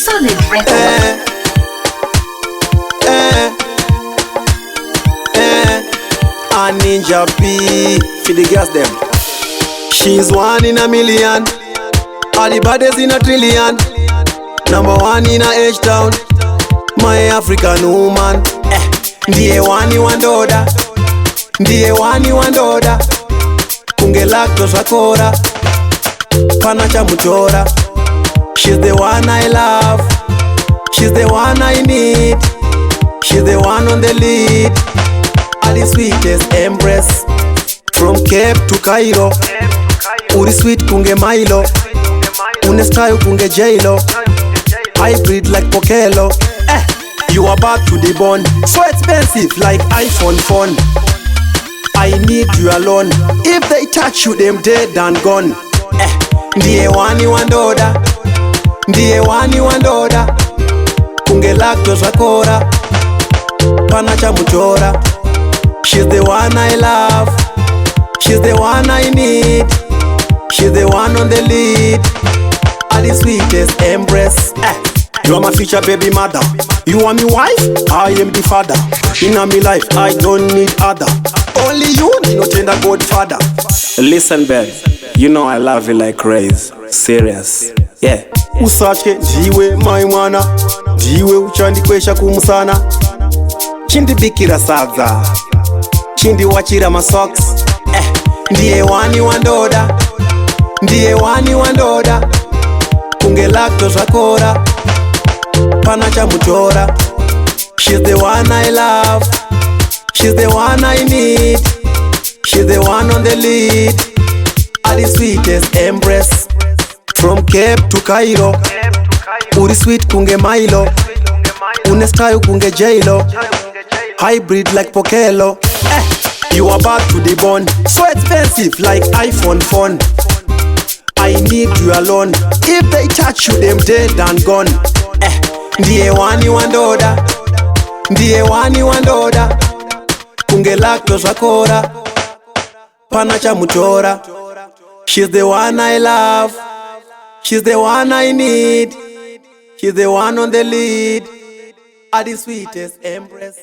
Solid record. A Ninja P for the girls them. She's one in a million, all the baddest in a trillion. Number one in a H-Town, my African woman. Ndiye wani wandoda, ndiye wani wandoda. Kunge lacto shakora, pana cha muchora. She's the one I love, she's the one I need, she's the one on the lead. All the sweetest embrace, from Cape to Cairo. Uri sweet kunge Milo, une style kunge J-Lo. Hybrid like Pokelo. You are back to the bone, so expensive like iPhone phone. I need you alone, if they touch you them dead and gone. Ndiye wani wandoda, ndiye wani wandoda. Kunge lacto shakora, pana cha muchora. She's the one I love, she's the one I need, she's the one on the lead. All the sweetest embrace. You are my future baby mother, you are my wife, I am the father. In my life I don't need other, only you, no tender godfather. Listen babe, you know I love you like crazy, serious, yeah. Usache ndiwe my mwana, ndiwe uchandikwesha kumusana. Chindi bikira sadza, chindi wachira ma socks. Ndiye wani wandoda, ndiye wani wandoda. Kunge lacto shakora, pana cha muchora. She's the one I love, she's the one I need, she's the one on the lead. All the sweetest embrace, from Cape to Cairo. Uri sweet kunge Milo, une style kunge J-Lo. Hybrid like Pokelo. You are back to the bone, so expensive like iPhone phone. I need you alone, if they touch you them dead and gone. Ndiye wani wandoda, ndiye wani wandoda. Kunge lacto shakora, pana cha muchora. She's the one I love, she's the one I need, she's the one on the lead. All the sweetest embrace.